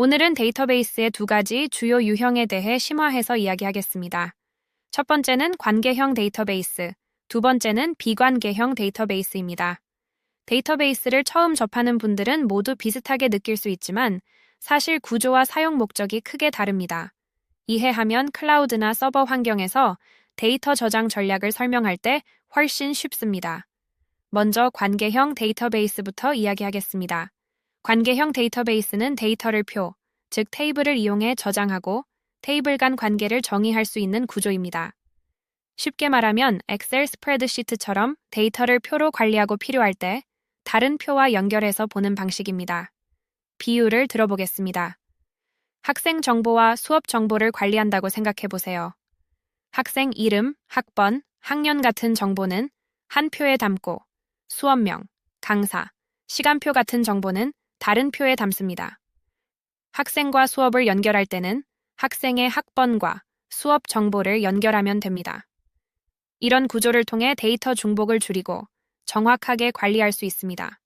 오늘은 데이터베이스의 두 가지 주요 유형에 대해 심화해서 이야기하겠습니다. 첫 번째는 관계형 데이터베이스, 두 번째는 비관계형 데이터베이스입니다. 데이터베이스를 처음 접하는 분들은 모두 비슷하게 느낄 수 있지만 사실 구조와 사용 목적이 크게 다릅니다. 이해하면 클라우드나 서버 환경에서 데이터 저장 전략을 설명할 때 훨씬 쉽습니다. 먼저 관계형 데이터베이스부터 이야기하겠습니다. 관계형 데이터베이스는 데이터를 표, 즉 테이블을 이용해 저장하고 테이블 간 관계를 정의할 수 있는 구조입니다. 쉽게 말하면 엑셀 스프레드시트처럼 데이터를 표로 관리하고 필요할 때 다른 표와 연결해서 보는 방식입니다. 비유를 들어보겠습니다. 학생 정보와 수업 정보를 관리한다고 생각해 보세요. 학생 이름, 학번, 학년 같은 정보는 한 표에 담고 수업명, 강사, 시간표 같은 정보는 다른 표에 담습니다. 학생과 수업을 연결할 때는 학생의 학번과 수업 정보를 연결하면 됩니다. 이런 구조를 통해 데이터 중복을 줄이고 정확하게 관리할 수 있습니다.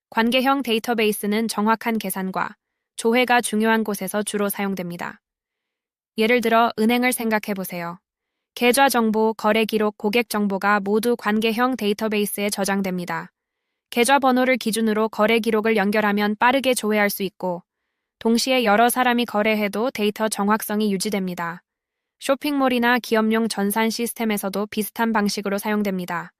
관계형 데이터베이스는 정확한 계산과 조회가 중요한 곳에서 주로 사용됩니다. 예를 들어 은행을 생각해 보세요. 계좌 정보, 거래 기록, 고객 정보가 모두 관계형 데이터베이스에 저장됩니다. 계좌 번호를 기준으로 거래 기록을 연결하면 빠르게 조회할 수 있고 동시에 여러 사람이 거래해도 데이터 정확성이 유지됩니다. 쇼핑몰이나 기업용 전산 시스템에서도 비슷한 방식으로 사용됩니다.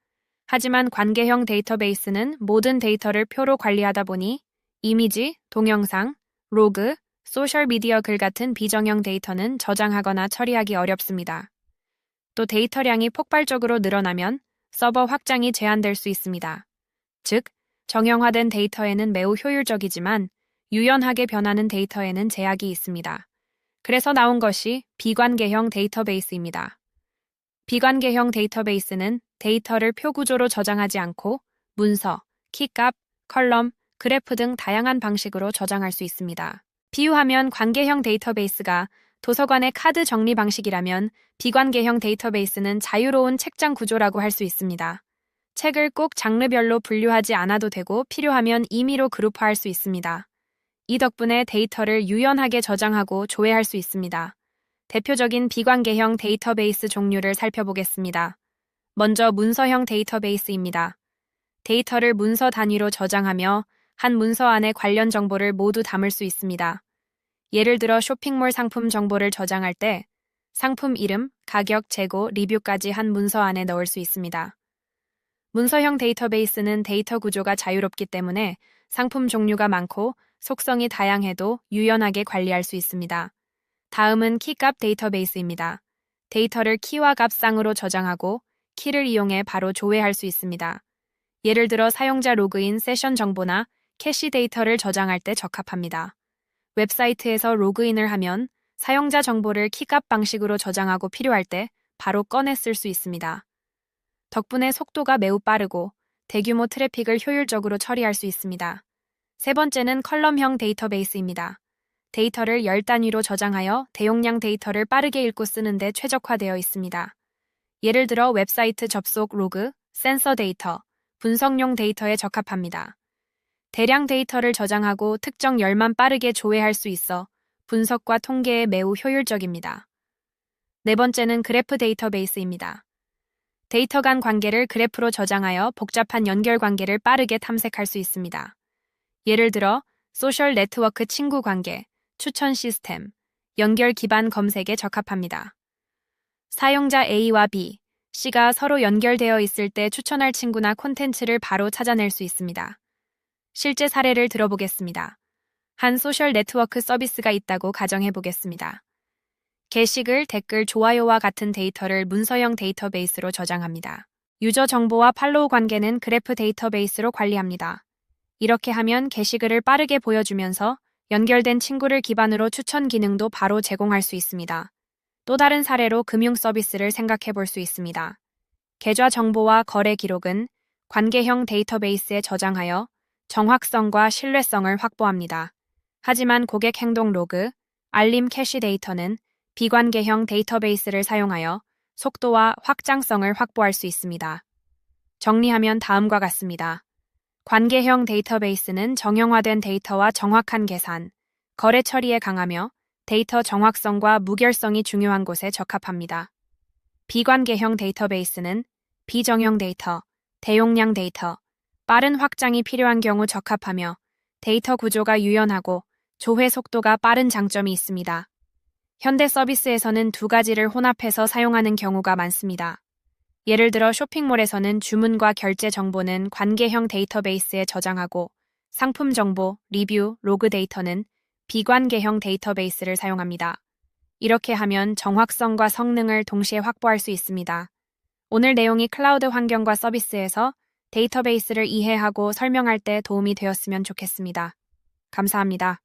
하지만 관계형 데이터베이스는 모든 데이터를 표로 관리하다 보니 이미지, 동영상, 로그, 소셜미디어 글 같은 비정형 데이터는 저장하거나 처리하기 어렵습니다. 또 데이터량이 폭발적으로 늘어나면 서버 확장이 제한될 수 있습니다. 즉, 정형화된 데이터에는 매우 효율적이지만 유연하게 변하는 데이터에는 제약이 있습니다. 그래서 나온 것이 비관계형 데이터베이스입니다. 비관계형 데이터베이스는 데이터를 표 구조로 저장하지 않고 문서, 키값, 컬럼, 그래프 등 다양한 방식으로 저장할 수 있습니다. 비유하면 관계형 데이터베이스가 도서관의 카드 정리 방식이라면 비관계형 데이터베이스는 자유로운 책장 구조라고 할 수 있습니다. 책을 꼭 장르별로 분류하지 않아도 되고 필요하면 임의로 그룹화할 수 있습니다. 이 덕분에 데이터를 유연하게 저장하고 조회할 수 있습니다. 대표적인 비관계형 데이터베이스 종류를 살펴보겠습니다. 먼저 문서형 데이터베이스입니다. 데이터를 문서 단위로 저장하며 한 문서 안에 관련 정보를 모두 담을 수 있습니다. 예를 들어 쇼핑몰 상품 정보를 저장할 때 상품 이름, 가격, 재고, 리뷰까지 한 문서 안에 넣을 수 있습니다. 문서형 데이터베이스는 데이터 구조가 자유롭기 때문에 상품 종류가 많고 속성이 다양해도 유연하게 관리할 수 있습니다. 다음은 키값 데이터베이스입니다. 데이터를 키와 값상으로 저장하고 키를 이용해 바로 조회할 수 있습니다. 예를 들어 사용자 로그인, 세션 정보나 캐시 데이터를 저장할 때 적합합니다. 웹사이트에서 로그인을 하면 사용자 정보를 키값 방식으로 저장하고 필요할 때 바로 꺼내 쓸 수 있습니다. 덕분에 속도가 매우 빠르고 대규모 트래픽을 효율적으로 처리할 수 있습니다. 세 번째는 컬럼형 데이터베이스입니다. 데이터를 열 단위로 저장하여 대용량 데이터를 빠르게 읽고 쓰는 데 최적화되어 있습니다. 예를 들어 웹사이트 접속 로그, 센서 데이터, 분석용 데이터에 적합합니다. 대량 데이터를 저장하고 특정 열만 빠르게 조회할 수 있어 분석과 통계에 매우 효율적입니다. 네 번째는 그래프 데이터베이스입니다. 데이터 간 관계를 그래프로 저장하여 복잡한 연결 관계를 빠르게 탐색할 수 있습니다. 예를 들어 소셜 네트워크 친구 관계, 추천 시스템, 연결 기반 검색에 적합합니다. 사용자 A와 B, C가 서로 연결되어 있을 때 추천할 친구나 콘텐츠를 바로 찾아낼 수 있습니다. 실제 사례를 들어보겠습니다. 한 소셜 네트워크 서비스가 있다고 가정해 보겠습니다. 게시글, 댓글, 좋아요와 같은 데이터를 문서형 데이터베이스로 저장합니다. 유저 정보와 팔로우 관계는 그래프 데이터베이스로 관리합니다. 이렇게 하면 게시글을 빠르게 보여주면서 연결된 친구를 기반으로 추천 기능도 바로 제공할 수 있습니다. 또 다른 사례로 금융 서비스를 생각해 볼 수 있습니다. 계좌 정보와 거래 기록은 관계형 데이터베이스에 저장하여 정확성과 신뢰성을 확보합니다. 하지만 고객 행동 로그, 알림 캐시 데이터는 비관계형 데이터베이스를 사용하여 속도와 확장성을 확보할 수 있습니다. 정리하면 다음과 같습니다. 관계형 데이터베이스는 정형화된 데이터와 정확한 계산, 거래 처리에 강하며 데이터 정확성과 무결성이 중요한 곳에 적합합니다. 비관계형 데이터베이스는 비정형 데이터, 대용량 데이터, 빠른 확장이 필요한 경우 적합하며 데이터 구조가 유연하고 조회 속도가 빠른 장점이 있습니다. 현대 서비스에서는 두 가지를 혼합해서 사용하는 경우가 많습니다. 예를 들어 쇼핑몰에서는 주문과 결제 정보는 관계형 데이터베이스에 저장하고 상품 정보, 리뷰, 로그 데이터는 비관계형 데이터베이스를 사용합니다. 이렇게 하면 정확성과 성능을 동시에 확보할 수 있습니다. 오늘 내용이 클라우드 환경과 서비스에서 데이터베이스를 이해하고 설명할 때 도움이 되었으면 좋겠습니다. 감사합니다.